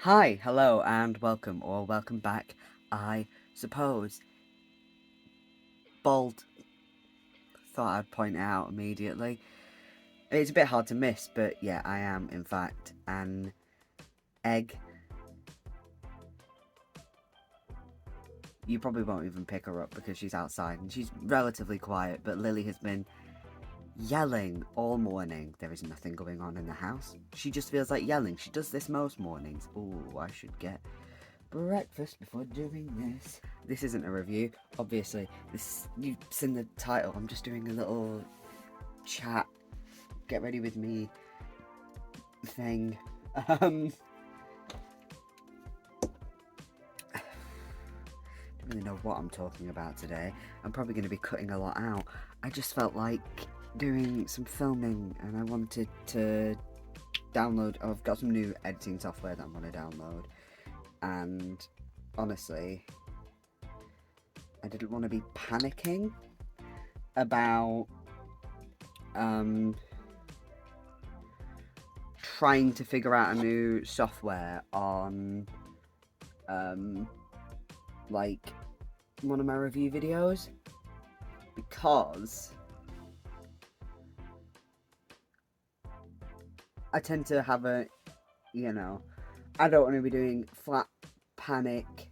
Hi, hello, and welcome, or welcome back, I suppose. Bold. Thought I'd point it out immediately. It's a bit hard to miss, but yeah, I am, in fact, an egg. You probably won't even pick her up because she's outside, and she's relatively quiet, but Lily has been yelling all morning. There is nothing going on in the house. She just feels like yelling. She does this most mornings. Ooh, I should get breakfast before doing this. This isn't a review, obviously. You've seen the title. I'm just doing a little chat, get ready with me thing. Don't really know what I'm talking about today. I'm probably going to be cutting a lot out. I just felt like doing some filming and I wanted to download. I've got some new editing software that I'm going to download, and honestly, I didn't want to be panicking about trying to figure out a new software on like one of my review videos, because I tend to have I don't want to be doing flat panic.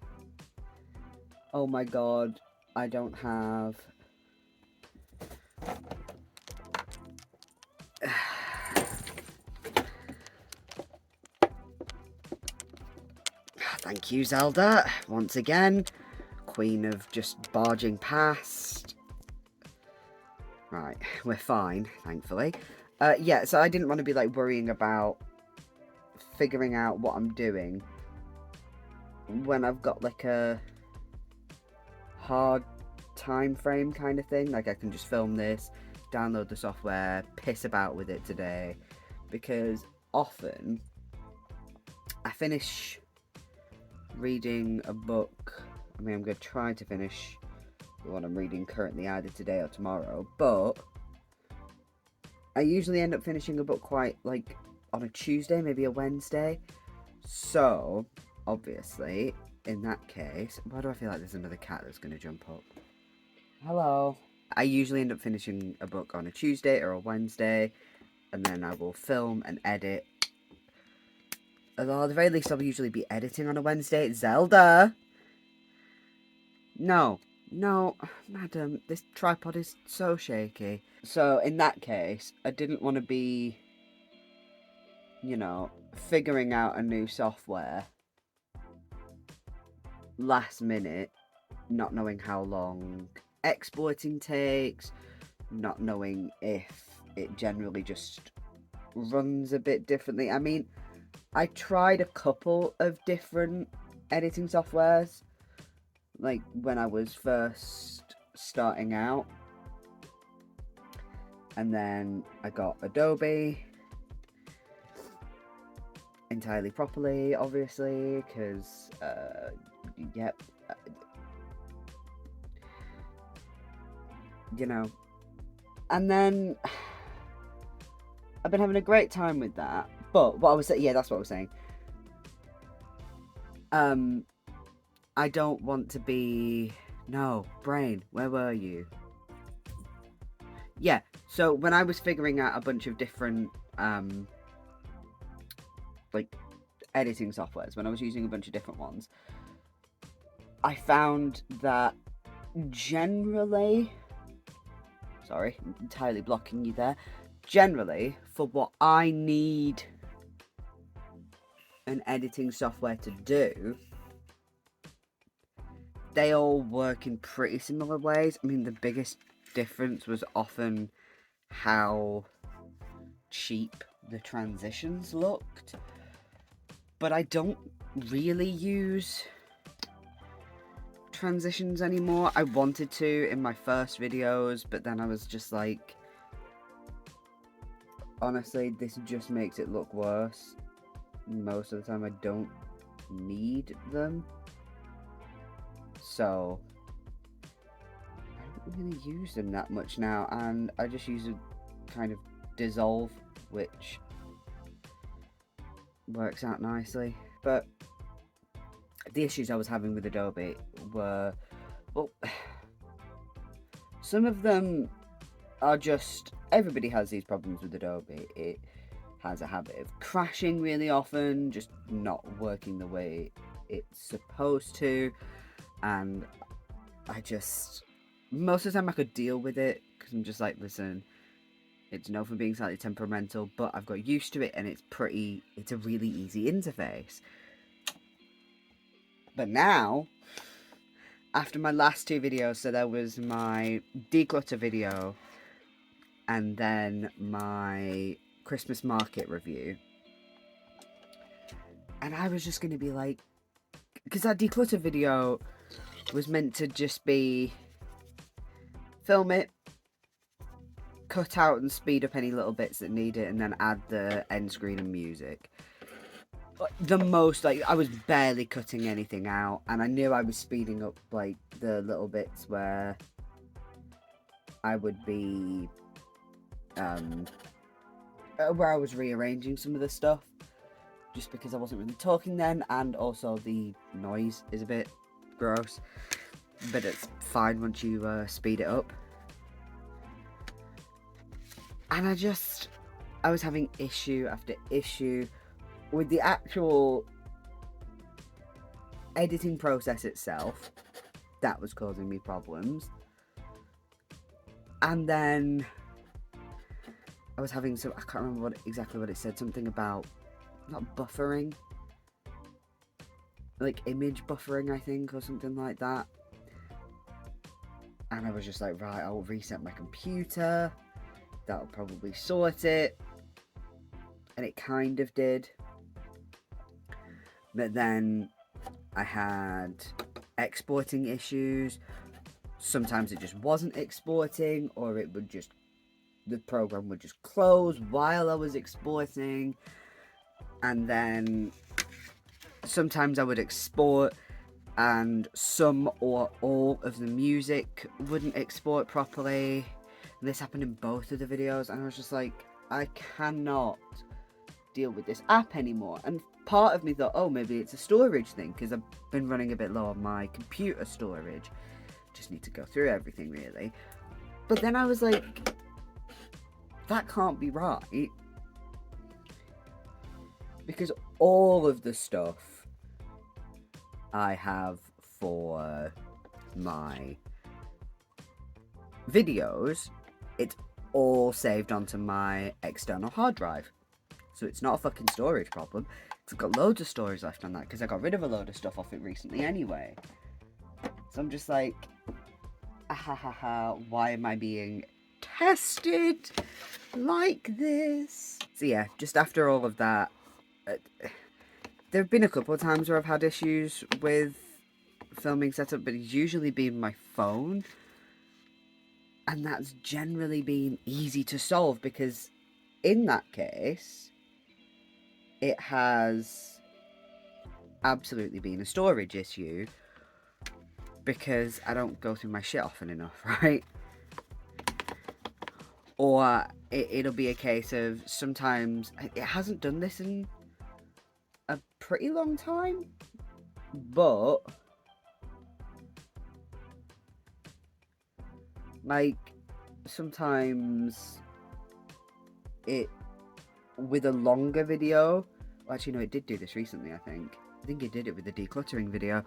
Oh my god, I don't have thank you, Zelda, once again. Queen of just barging past. Right, we're fine, thankfully. Yeah, so I didn't want to be like worrying about figuring out what I'm doing when I've got like a hard time frame kind of thing. Like I can just film this, download the software, piss about with it today, because often I finish reading a book. I mean, I'm going to try to finish the one I'm reading currently either today or tomorrow, but I usually end up finishing a book quite like on a Tuesday, maybe a Wednesday. So obviously in that case, why do I feel like there's another cat that's going to jump up? Hello. I usually end up finishing a book on a Tuesday or a Wednesday, and then I will film and edit. Although at the very least I'll usually be editing on a Wednesday. Zelda! No, madam, this tripod is so shaky. So in that case, I didn't want to be, figuring out a new software last minute, not knowing how long exporting takes, not knowing if it generally just runs a bit differently. I mean, I tried a couple of different editing softwares, like when I was first starting out, and then I got Adobe entirely properly, obviously, because yep, and then I've been having a great time with that. But what I was saying, yeah, that's what I was saying. I don't want to be. No, brain, where were you? Yeah, so when I was figuring out a bunch of different like editing softwares, when I was using a bunch of different ones, I found that generally, sorry, I'm entirely blocking you there. Generally, for what I need an editing software to do, they all work in pretty similar ways. I mean, the biggest difference was often how cheap the transitions looked. But I don't really use transitions anymore. I wanted to in my first videos, but then I was just like, honestly, this just makes it look worse. Most of the time I don't need them. So I don't really use them that much now, and I just use a kind of dissolve, which works out nicely. But the issues I was having with Adobe were, well, some of them are just, everybody has these problems with Adobe. It has a habit of crashing really often, just not working the way it's supposed to, and most of the time I could deal with it, because I'm just like, listen, it's known for being slightly temperamental, but I've got used to it, and it's a really easy interface. But now, after my last two videos, so there was my declutter video, and then my Christmas market review, and I was just going to be like, because that declutter video was meant to just be film it, cut out and speed up any little bits that need it, and then add the end screen and music. The most, like, I was barely cutting anything out, and I knew I was speeding up, like, the little bits where I would be, where I was rearranging some of the stuff, just because I wasn't really talking then, and also the noise is a bit gross, but it's fine once you speed it up. And I was having issue after issue with the actual editing process itself. That was causing me problems. And then I was having I can't remember exactly what it said, something about, not buffering, like image buffering, I think, or something like that. And I was just like, right, I'll reset my computer. That'll probably sort it. And it kind of did. But then I had exporting issues. Sometimes it just wasn't exporting, or the program would just close while I was exporting. And then sometimes I would export and some or all of the music wouldn't export properly. And this happened in both of the videos, and I was just like, I cannot deal with this app anymore. And part of me thought, oh, maybe it's a storage thing, because I've been running a bit low on my computer storage. Just need to go through everything, really. But then I was like, that can't be right, because all of the stuff I have for my videos, it's all saved onto my external hard drive. So it's not a fucking storage problem. I've got loads of storage left on that, because I got rid of a load of stuff off it recently anyway. So I'm just like, why am I being tested like this? So yeah, just after all of that, there have been a couple of times where I've had issues with filming setup, but it's usually been my phone. And that's generally been easy to solve, because in that case, it has absolutely been a storage issue, because I don't go through my shit often enough, right? Or it'll be a case of, sometimes it hasn't done this in a pretty long time, but like sometimes with a longer video, well, actually no, it did do this recently. I think it did it with the decluttering video.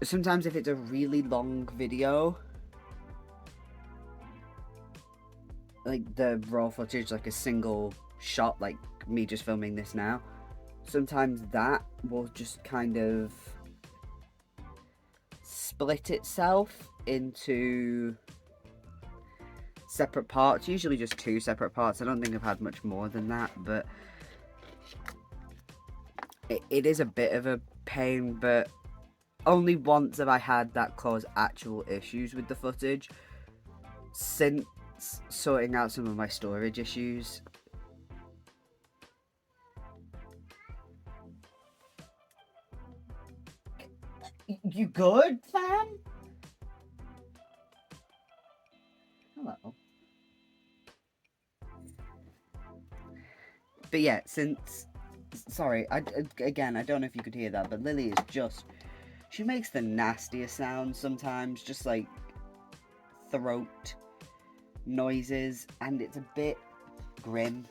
Sometimes if it's a really long video, like the raw footage, like a single shot, like me just filming this now, sometimes that will just kind of split itself into separate parts, usually just 2 separate parts. I don't think I've had much more than that, but it is a bit of a pain. But only once have I had that cause actual issues with the footage, since sorting out some of my storage issues. You good, fam? Hello. But yeah, since Sorry, again, I don't know if you could hear that, but Lily is just... She makes the nastiest sounds sometimes, just like throat noises, and it's a bit grim.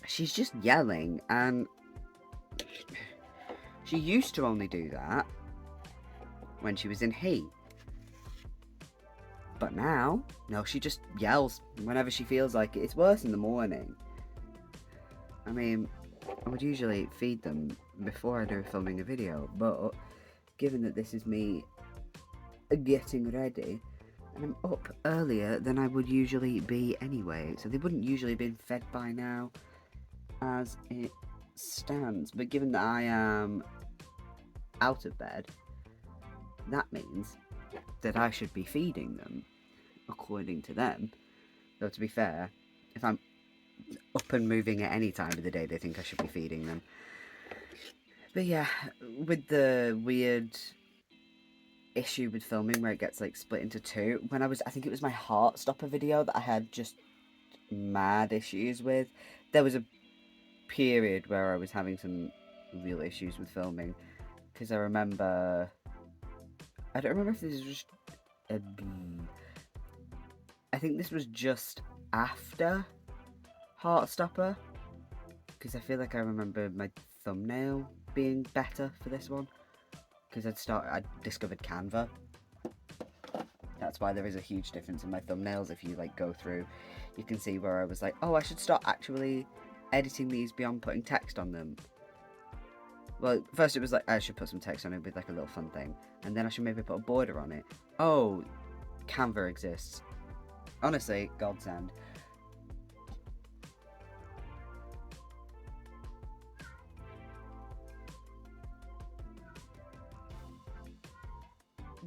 She's just yelling, and she used to only do that when she was in heat. But now, no, she just yells whenever she feels like it. It's worse in the morning. I mean, I would usually feed them before I do filming a video, but given that this is me getting ready, and I'm up earlier than I would usually be anyway, so they wouldn't usually have been fed by now as it stands. But given that I am out of bed, that means that I should be feeding them, according to them. Though to be fair, if I'm up and moving at any time of the day, they think I should be feeding them. But yeah, with the weird issue with filming where it gets like split into two, when I think it was my Heartstopper video that I had just mad issues with. There was a period where I was having some real issues with filming, because I don't remember if this was just I think this was just after Heartstopper, because I feel like I remember my thumbnail being better for this one, because I discovered Canva. That's why there is a huge difference in my thumbnails. If you like go through, you can see where I was like, oh, I should start actually editing these beyond putting text on them. Well, first it was like, I should put some text on it with like a little fun thing, and then I should maybe put a border on it. Oh, Canva exists. Honestly, godsend.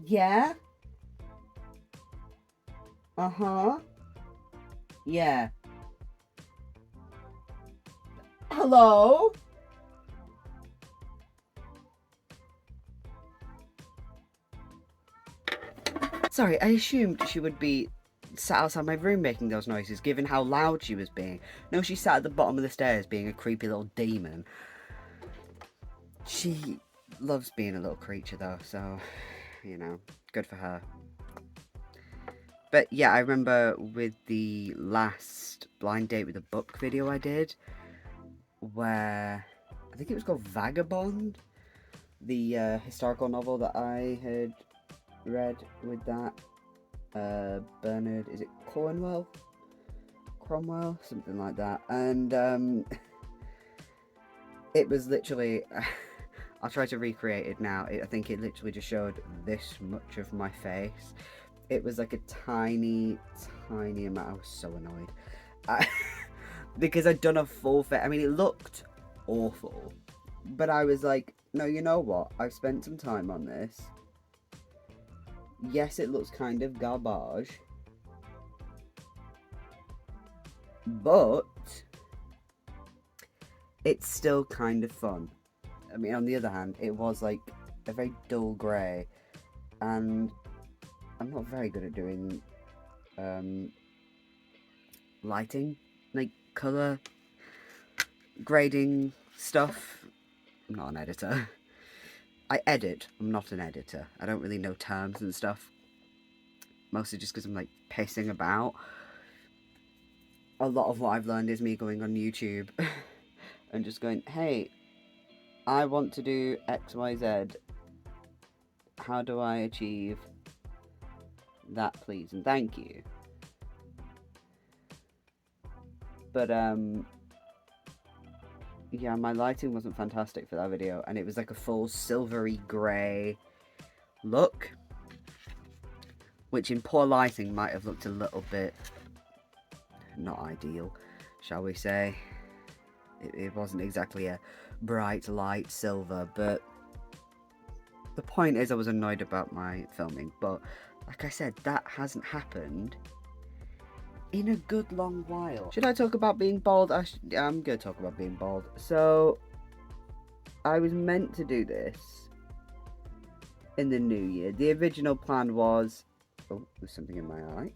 Yeah? Uh-huh. Yeah. Hello? Sorry, I assumed she would be sat outside my room making those noises, given how loud she was being. No, she sat at the bottom of the stairs being a creepy little demon. She loves being a little creature though, so, you know, good for her. But yeah, I remember with the last blind date with a book video I did, where I think it was called Vagabond, the historical novel that I had read with that Bernard, is it Cromwell, something like that, and it was literally I'll try to recreate it now. I think it literally just showed this much of my face. It was like a tiny amount. I was so annoyed because I'd done a full face. I mean, it looked awful, but I was like, no, you know what, I've spent some time on this. Yes, it looks kind of garbage, but it's still kind of fun. I mean, on the other hand, it was like a very dull grey, and I'm not very good at doing lighting, like colour grading stuff. I'm not an editor. I edit, I'm not an editor. I don't really know terms and stuff. Mostly just because I'm like pacing about. A lot of what I've learned is me going on YouTube and just going, hey, I want to do XYZ. How do I achieve that, please? And thank you. But, yeah, my lighting wasn't fantastic for that video, and it was like a full silvery grey look, which in poor lighting might have looked a little bit not ideal, shall we say. It wasn't exactly a bright light silver, but the point is I was annoyed about my filming. But like I said, that hasn't happened in a good long while. Should I talk about being bald? I'm gonna talk about being bald. So I was meant to do this in the new year. The original plan was, oh, there's something in my eye.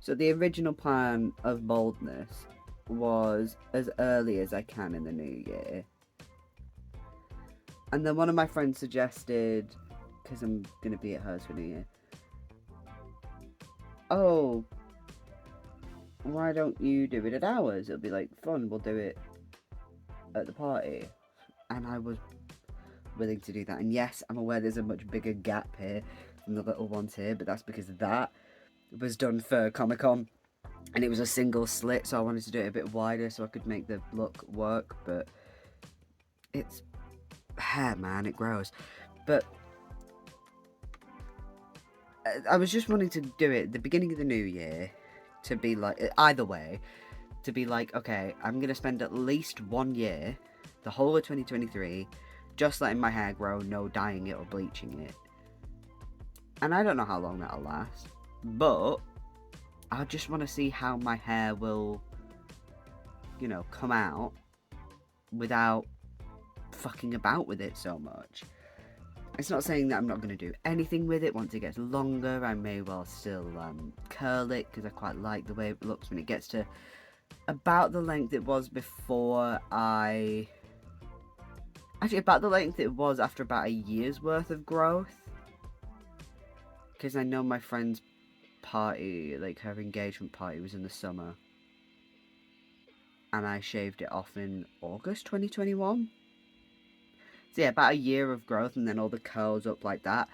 So the original plan of baldness was as early as I can in the new year. And then one of my friends suggested, because I'm going to be at hers for New Year, oh, why don't you do it at ours? It'll be like fun, we'll do it at the party. And I was willing to do that. And yes, I'm aware there's a much bigger gap here than the little ones here, but that's because that was done for Comic-Con. And it was a single slit, so I wanted to do it a bit wider so I could make the look work, but it's hair, man, it grows. But I was just wanting to do it at the beginning of the new year, to be like, either way, to be like, okay, I'm going to spend at least 1 year, the whole of 2023, just letting my hair grow, no dyeing it or bleaching it. And I don't know how long that'll last, but I just want to see how my hair will, you know, come out without fucking about with it so much. It's not saying that I'm not going to do anything with it. Once it gets longer, I may well still curl it, because I quite like the way it looks when it gets to about the length it was before I... Actually, about the length it was after about a year's worth of growth. Because I know my friend's party, like her engagement party, was in the summer. And I shaved it off in August 2021. So yeah, about a year of growth, and then all the curls up like that.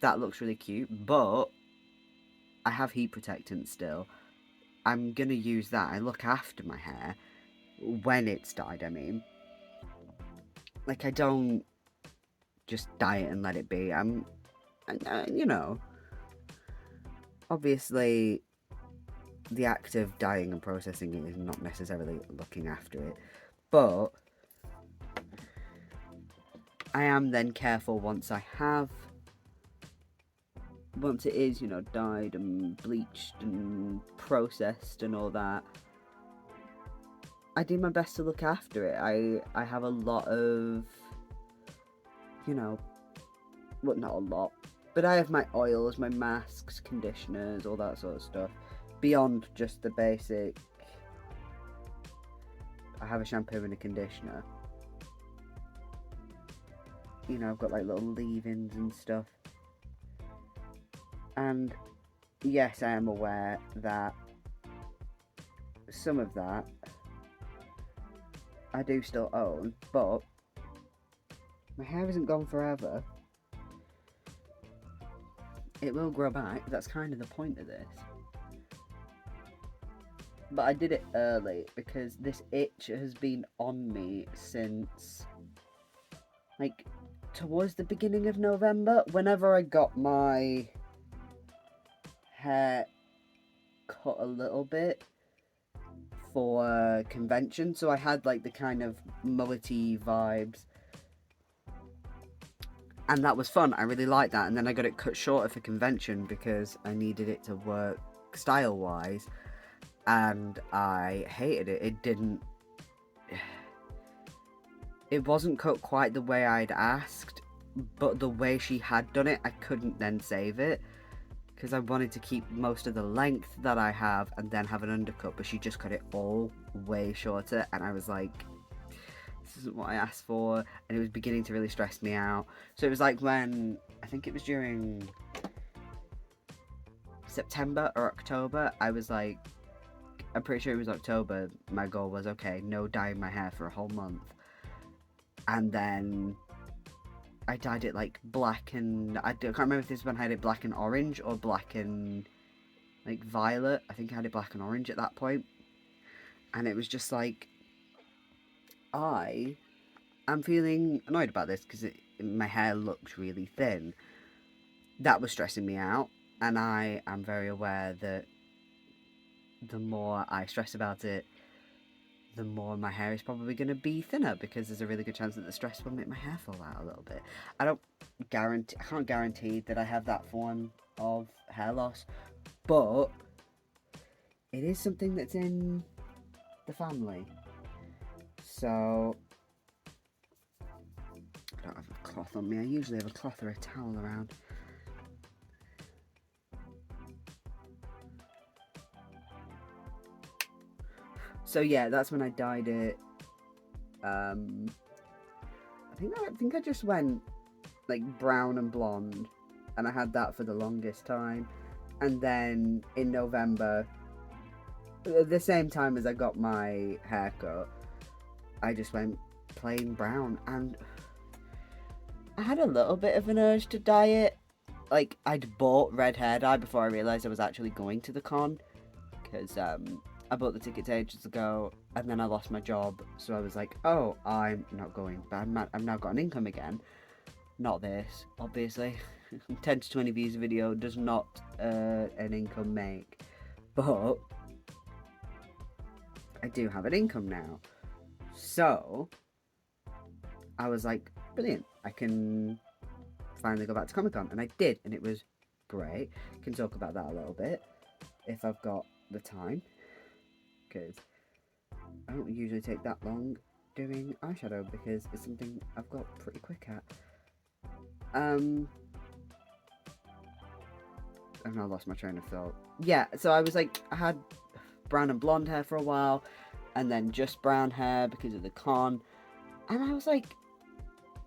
That looks really cute, but I have heat protectant still. I'm gonna use that. I look after my hair when it's dyed, I mean. Like, I don't just dye it and let it be. You know, obviously the act of dyeing and processing it is not necessarily looking after it, but I am then careful once it is, you know, dyed and bleached and processed and all that. I do my best to look after it. I have a lot of, you know, well, not a lot, but I have my oils, my masks, conditioners, all that sort of stuff. Beyond just the basic, I have a shampoo and a conditioner. You know, I've got like little leave-ins and stuff. And yes, I am aware that some of that I do still own, but my hair isn't gone forever. It will grow back. That's kind of the point of this. But I did it early because this itch has been on me since, like, towards the beginning of November. Whenever I got my hair cut a little bit for convention, so I had like the kind of mullety vibes, and that was fun. I really liked that. And then I got it cut shorter for convention because I needed it to work style wise, and I hated it. It wasn't cut quite the way I'd asked, but the way she had done it, I couldn't then save it because I wanted to keep most of the length that I have and then have an undercut, but she just cut it all way shorter, and I was like, this isn't what I asked for, and it was beginning to really stress me out. So it was like when, I think it was during September or October, I was like, I'm pretty sure it was October, my goal was, okay, no dyeing my hair for a whole month. And then I dyed it like black and, I can't remember if this is when I had it black and orange or black and like violet. I think I had it black and orange at that point. And it was just like, I'm feeling annoyed about this because my hair looks really thin. That was stressing me out, and I am very aware that the more I stress about it, the more my hair is probably going to be thinner, because there's a really good chance that the stress will make my hair fall out a little bit. I can't guarantee that I have that form of hair loss, but it is something that's in the family. So I don't have a cloth on me. I usually have a cloth or a towel around. So yeah, that's when I dyed it. I think I just went like brown and blonde, and I had that for the longest time. And then in November, at the same time as I got my haircut, I just went plain brown, and I had a little bit of an urge to dye it. Like, I'd bought red hair dye before I realised I was actually going to the con, because I bought the tickets ages ago, and then I lost my job, so I was like, oh, I'm not going, but I've now got an income again. Not this, obviously. 10 to 20 views a video does not an income make, but I do have an income now. So I was like, brilliant, I can finally go back to Comic Con, and I did, and it was great. Can talk about that a little bit if I've got the time, because I don't usually take that long doing eyeshadow because it's something I've got pretty quick at. I've now lost my train of thought. Yeah, so I was like, I had brown and blonde hair for a while, and then just brown hair because of the con, and I was like,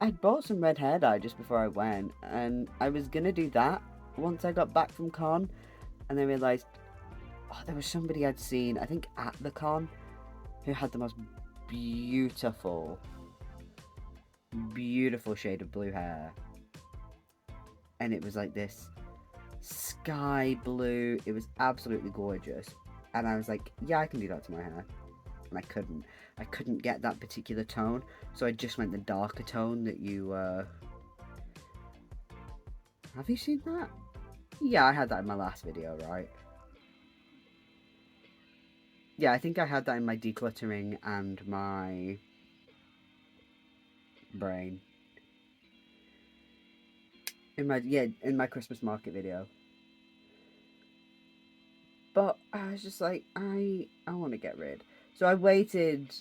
I bought some red hair dye just before I went, and I was gonna do that once I got back from con, and then realised, oh, there was somebody I'd seen, I think at the con, who had the most beautiful shade of blue hair, and it was like this sky blue. It was absolutely gorgeous, and I was like, yeah, I can do that to my hair, and I couldn't get that particular tone, so I just went the darker tone that you have you seen that? Yeah, I had that in my last video, right? Yeah, I think I had that in my decluttering and my brain. In my Christmas market video. But I was just like, I want to get rid. So I waited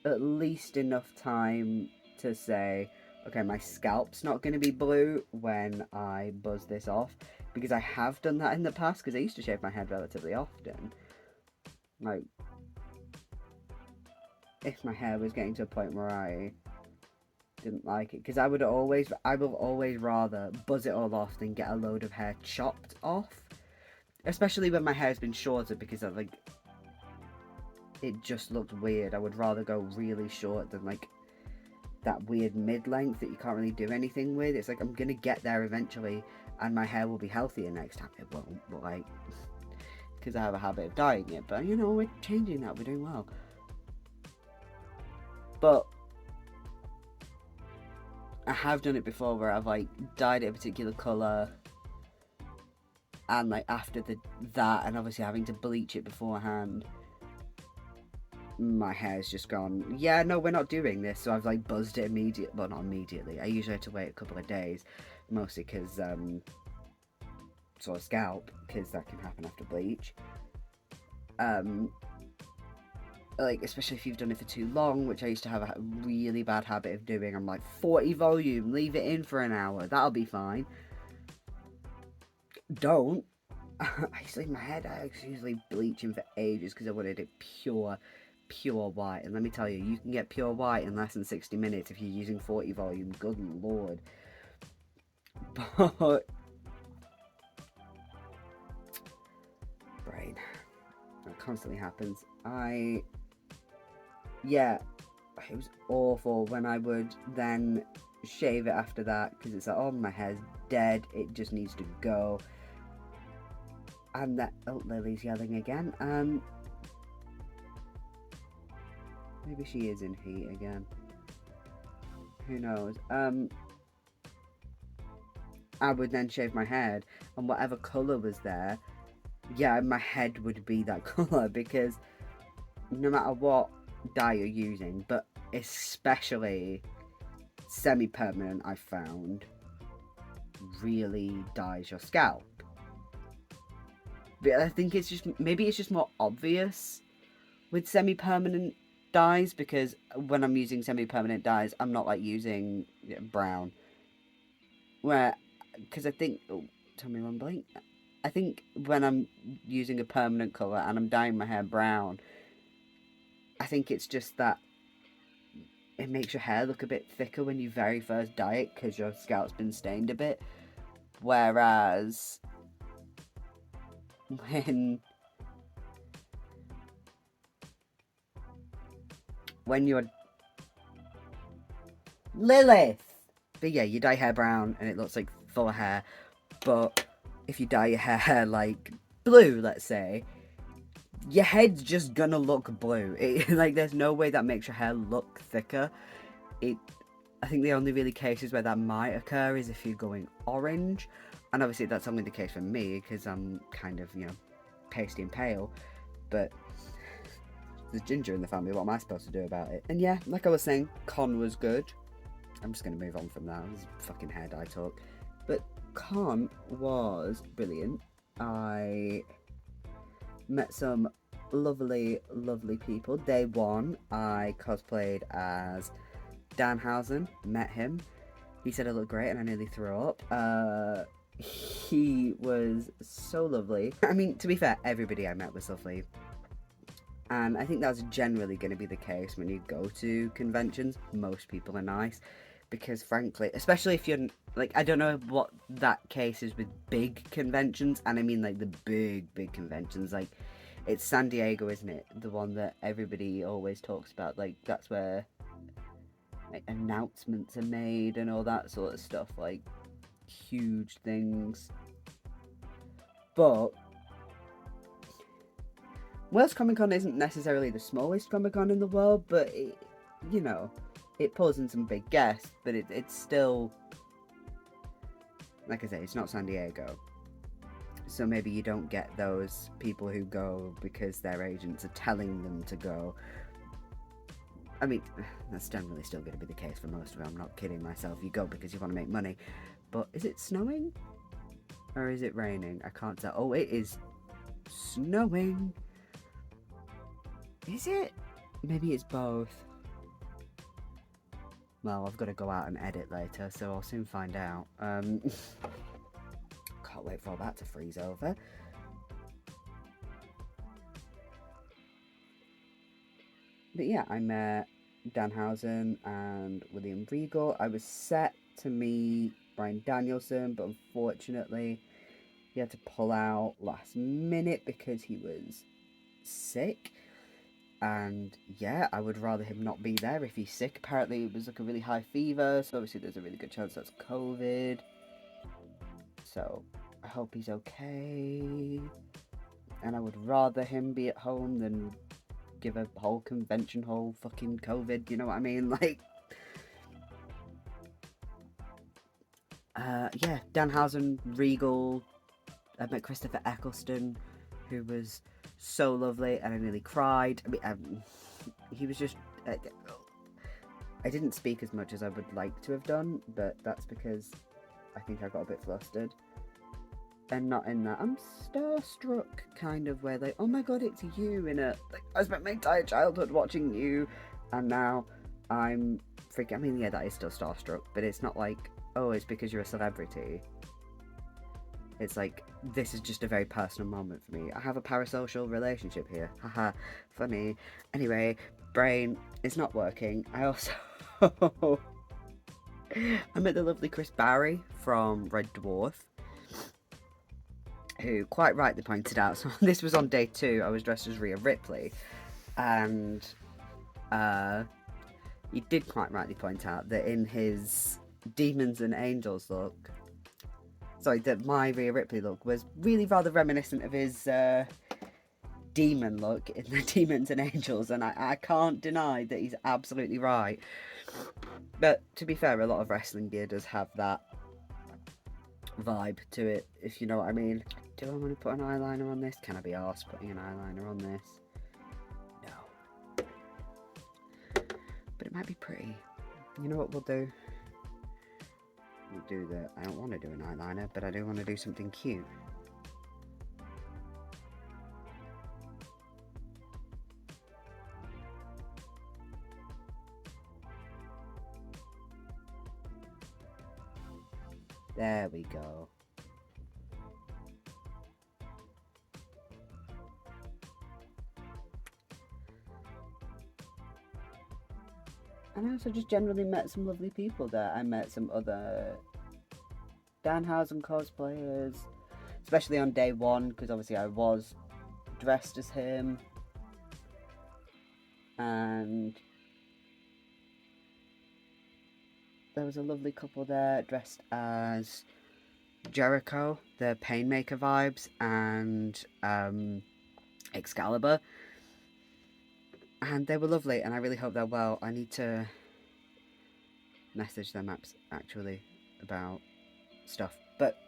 at least enough time to say, okay, my scalp's not going to be blue when I buzz this off, because I have done that in the past, because I used to shave my head relatively often. Like, if my hair was getting to a point where I didn't like it, because I will always rather buzz it all off than get a load of hair chopped off, especially when my hair's been shorter, because I like it just looked weird. I would rather go really short than like that weird mid-length that you can't really do anything with. It's like, I'm gonna get there eventually and my hair will be healthier next time. It won't, but like, because I have a habit of dyeing it, but you know, we're changing that, we're doing well. But I have done it before where I've like dyed it a particular colour, and like after that and obviously having to bleach it beforehand, my hair's just gone, yeah, no, we're not doing this. So I've like buzzed it immediately. Well, not immediately, I usually have to wait a couple of days, mostly because sort of scalp, because that can happen after bleach. Like, especially if you've done it for too long, which I used to have a really bad habit of doing. I'm like, 40 volume, leave it in for an hour, that'll be fine. Don't. I used to leave my hair down. I was usually bleaching for ages because I wanted it pure white. And let me tell you, you can get pure white in less than 60 minutes if you're using 40 volume. Good lord. But brain, that constantly happens. Yeah, it was awful when I would then shave it after that, because it's like, oh, my hair's dead, it just needs to go. And that, oh, Lily's yelling again. Maybe she is in heat again, who knows. I would then shave my head, and whatever colour was there, yeah, my head would be that colour, because no matter what dye you're using, but especially semi-permanent, I found really dyes your scalp. But I think it's just, maybe it's just more obvious with semi-permanent dyes, because when I'm using semi-permanent dyes, I'm not like using brown, where, because I think, oh, tell me one blank, I think when I'm using a permanent colour and I'm dyeing my hair brown, I think it's just that it makes your hair look a bit thicker when you very first dye it because your scalp's been stained a bit. Whereas when you're Lilith, but yeah, you dye hair brown and it looks like full hair. But if you dye your hair like blue, let's say, your head's just gonna look blue. Like, there's no way that makes your hair look thicker. I think the only really cases where that might occur is if you're going orange, and obviously that's only the case for me because I'm kind of, pasty and pale. But there's ginger in the family. What am I supposed to do about it? And yeah, like I was saying, con was good. I'm just gonna move on from that. This is fucking hair dye talk. But con was brilliant. I met some lovely, lovely people. Day one, I cosplayed as Danhausen. Met him. He said I looked great and I nearly threw up. He was so lovely. I mean, to be fair, everybody I met was lovely. And I think that's generally going to be the case when you go to conventions. Most people are nice. Because frankly, especially if you're, like, I don't know what that case is with big conventions. And I mean, like, the big conventions. Like, it's San Diego, isn't it? The one that everybody always talks about. Like, that's where, like, announcements are made and all that sort of stuff. Like, huge things. But World's Comic Con isn't necessarily the smallest Comic Con in the world, but it, it pulls in some big guests, but it's still, like I say, it's not San Diego. So maybe you don't get those people who go because their agents are telling them to go. I mean, that's generally still going to be the case for most of it. I'm not kidding myself. You go because you want to make money. But is it snowing? Or is it raining? I can't tell. Oh, it is snowing. Is it? Maybe it's both. Well, I've got to go out and edit later, so I'll soon find out. Can't wait for all that to freeze over. But yeah, I met Danhausen and William Regal. I was set to meet Bryan Danielson, but unfortunately he had to pull out last minute because he was sick. And yeah, I would rather him not be there if he's sick. Apparently it was like a really high fever, so obviously there's a really good chance that's COVID. So I hope he's okay. And I would rather him be at home than give a whole convention whole fucking COVID, you know what I mean? Like, yeah, Danhausen, Regal. I met Christopher Eccleston, who was so lovely, and I nearly cried. I mean, he was just, I didn't speak as much as I would like to have done, but that's because I think I got a bit flustered. And not in that I'm starstruck kind of way, like, oh my god, it's you, in a, like, I spent my entire childhood watching you, and now I'm freaking, I mean, yeah, that is still starstruck, but it's not like, oh, it's because you're a celebrity. It's like, this is just a very personal moment for me. I have a parasocial relationship here. Haha, funny. Anyway, brain is not working. I also I met the lovely Chris Barry from Red Dwarf, who quite rightly pointed out, so this was on day 2, I was dressed as Rhea Ripley, and he did quite rightly point out that in his Demons and Angels look, sorry, that my Rhea Ripley look was really rather reminiscent of his demon look in the Demons and Angels, and I can't deny that he's absolutely right. But to be fair, a lot of wrestling gear does have that vibe to it, if you know what I mean. Do I want to put an eyeliner on this? Can I be arsed putting an eyeliner on this? No. But it might be pretty. You know what we'll do? We'll do the, I don't want to do an eyeliner, but I do want to do something cute. There we go. And I also just generally met some lovely people there. I met some other Danhausen cosplayers, especially on day one, because obviously I was dressed as him. And there was a lovely couple there dressed as Jericho, the Painmaker vibes, and Excalibur. And they were lovely, and I really hope they're well. I need to message them actually about stuff. But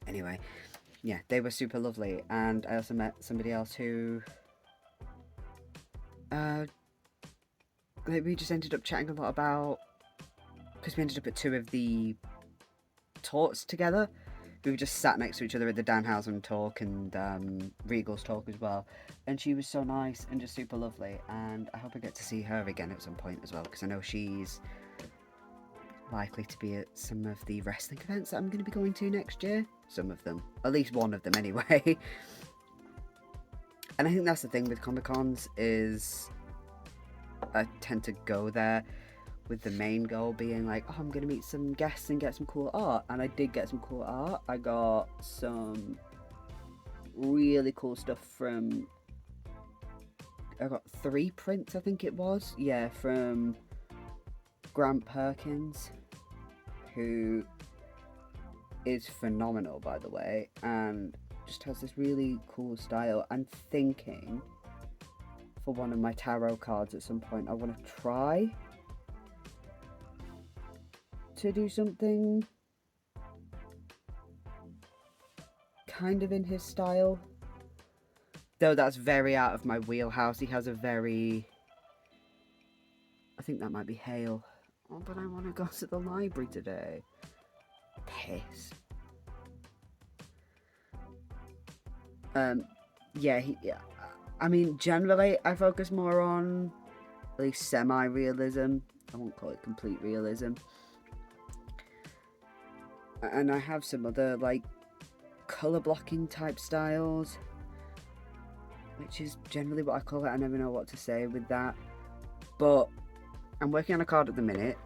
anyway, yeah, they were super lovely. And I also met somebody else who we just ended up chatting a lot about, because we ended up at 2 of the talks together. We just sat next to each other at the Danhausen talk and Regal's talk as well. And she was so nice and just super lovely. And I hope I get to see her again at some point as well, because I know she's likely to be at some of the wrestling events that I'm going to be going to next year. Some of them. At least one of them anyway. And I think that's the thing with Comic-Cons is I tend to go there with the main goal being like, oh, I'm going to meet some guests and get some cool art. And I did get some cool art. I got some really cool stuff from... I got 3 prints, I think it was. Yeah, from Grant Perkins, who is phenomenal, by the way, and just has this really cool style. I'm thinking for one of my tarot cards at some point I want to try to do something kind of in his style, though that's very out of my wheelhouse. He has a very... I think that might be Hale. Oh, but I want to go to the library today. Piss. Yeah, I mean, generally, I focus more on at least semi-realism. I won't call it complete realism. And I have some other, like, colour blocking type styles, which is generally what I call it. I never know what to say with that. But I'm working on a card at the minute.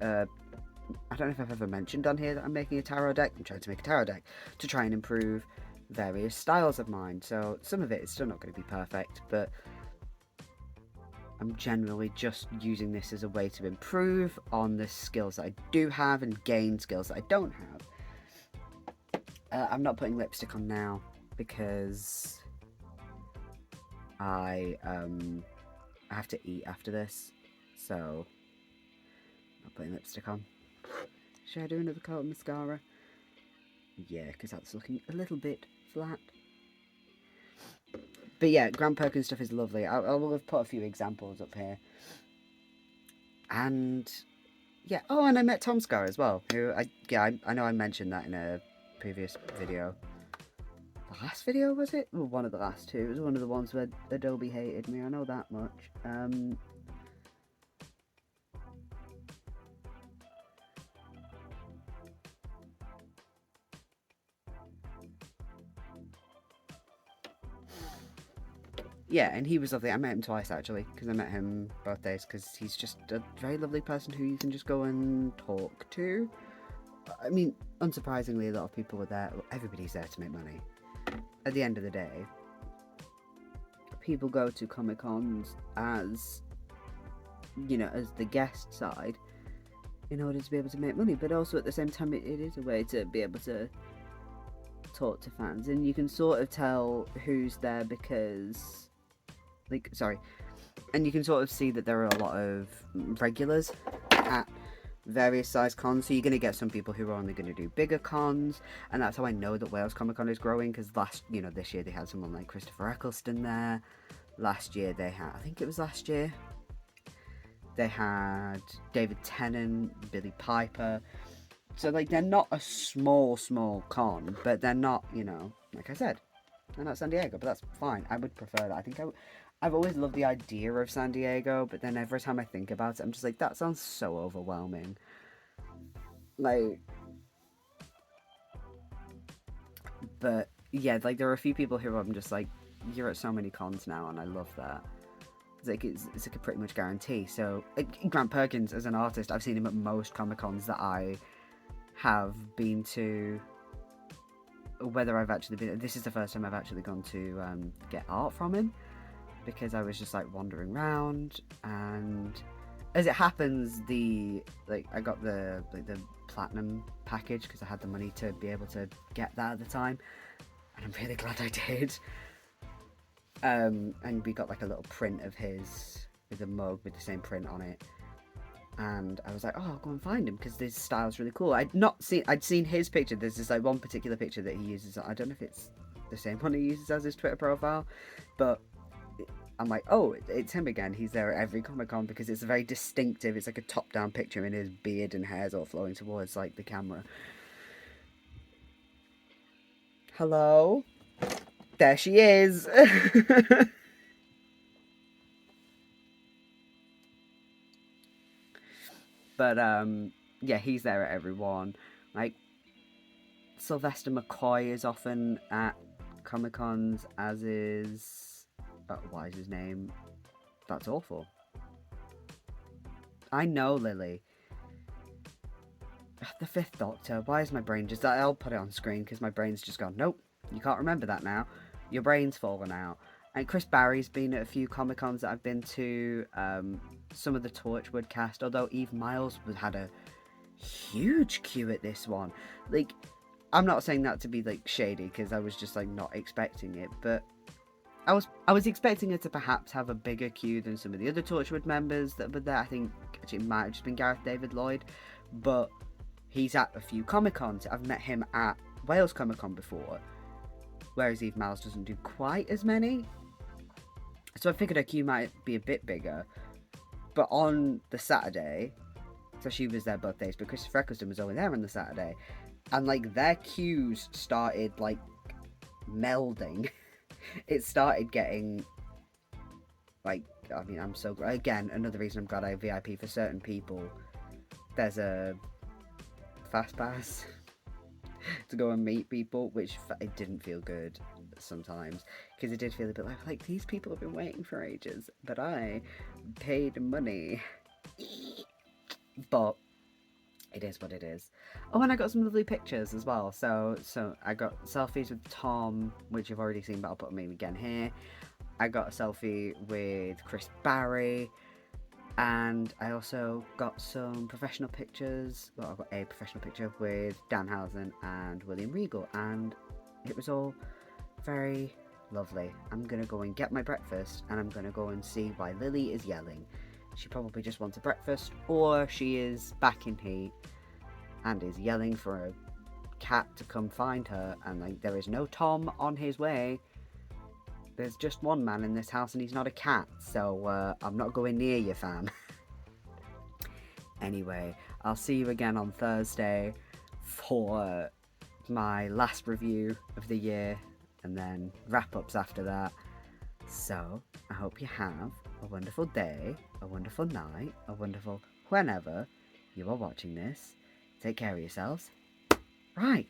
I don't know if I've ever mentioned on here that I'm making a tarot deck. I'm trying to make a tarot deck to try and improve various styles of mine. So some of it is still not going to be perfect, but I'm generally just using this as a way to improve on the skills that I do have and gain skills that I don't have. I'm not putting lipstick on now because I have to eat after this, so I'm not putting lipstick on. Should I do another coat of mascara? Yeah, because that's looking a little bit flat. But yeah, Grant Perkins stuff is lovely. I will have put a few examples up here. And yeah, oh, and I met Tom Scar as well, who I know I mentioned that in a previous video. The last video, was it? Well, one of the last two. It was one of the ones where Adobe hated me, I know that much. Yeah, and he was lovely. I met him twice, actually, because I met him both days, because he's just a very lovely person who you can just go and talk to. I mean, unsurprisingly, a lot of people were there. Everybody's there to make money. At the end of the day, people go to Comic-Cons as, you know, as the guest side in order to be able to make money, but also at the same time, it is a way to be able to talk to fans, and you can sort of tell who's there because... and you can sort of see that there are a lot of regulars at various size cons, so you're going to get some people who are only going to do bigger cons, and that's how I know that Wales Comic Con is growing, because this year they had someone like Christopher Eccleston there. Last year they had, I think it was last year, they had David Tennant, Billy Piper. So, like, they're not a small con, but they're not, you know, like I said, they're not San Diego, but that's fine. I would prefer that. I think I've always loved the idea of San Diego, but then every time I think about it, I'm just like, that sounds so overwhelming. Like, but yeah, like, there are a few people who I'm just like, you're at so many cons now, and I love that. it's like a pretty much guarantee. So Grant Perkins, as an artist, I've seen him at most Comic-Cons that I have been to. Whether I've actually been, this is the first time I've actually gone to get art from him, because I was just like wandering around, and as it happens, I got the platinum package because I had the money to be able to get that at the time, and I'm really glad I did. And we got like a little print of his with a mug with the same print on it, and I was like, oh, I'll go and find him because this style's really cool. I'd seen his picture. There's this like one particular picture that he uses. I don't know if it's the same one he uses as his Twitter profile, but I'm like, oh, it's him again. He's there at every Comic-Con because it's very distinctive. It's like a top-down picture, and his beard and hair's all flowing towards like the camera. Hello? There she is. But yeah, he's there at everyone. Like Sylvester McCoy is often at Comic-Cons, as is what is his name? That's awful. I know, Lily. The Fifth Doctor. Why is my brain just... I'll put it on screen because my brain's just gone, nope, you can't remember that now. Your brain's fallen out. And Chris Barry's been at a few Comic-Cons that I've been to. Some of the Torchwood cast, although Eve Miles had a huge queue at this one. Like, I'm not saying that to be like shady because I was just like not expecting it, but I was expecting her to perhaps have a bigger queue than some of the other Torchwood members that were there. I think actually it might have just been Gareth David Lloyd, but he's at a few Comic-Cons. I've met him at Wales Comic Con before, whereas Eve Miles doesn't do quite as many. So I figured her queue might be a bit bigger. But on the Saturday, so she was there both days, but Christopher Eccleston was only there on the Saturday, and like their queues started like melding. It started getting like, I mean, I'm so again, another reason I'm glad I VIP for certain people. There's a fast pass to go and meet people, which it didn't feel good sometimes, because it did feel a bit like these people have been waiting for ages, but I paid money. But it is what it is. Oh, and I got some lovely pictures as well. So I got selfies with Tom, which you've already seen, but I'll put them in again here. I got a selfie with Chris Barry, and I also got some professional pictures. Well, I've got a professional picture with Danhausen and William Regal, and it was all very lovely. I'm gonna go and get my breakfast, and I'm gonna go and see why Lily is yelling. She probably just wants a breakfast, or she is back in heat and is yelling for a cat to come find her, and like there is no Tom on his way. There's just one man in this house, and he's not a cat, so I'm not going near you, fam. Anyway, I'll see you again on Thursday for my last review of the year, and then wrap-ups after that. So, I hope you have a wonderful day, a wonderful night, a wonderful whenever you are watching this. Take care of yourselves. Right.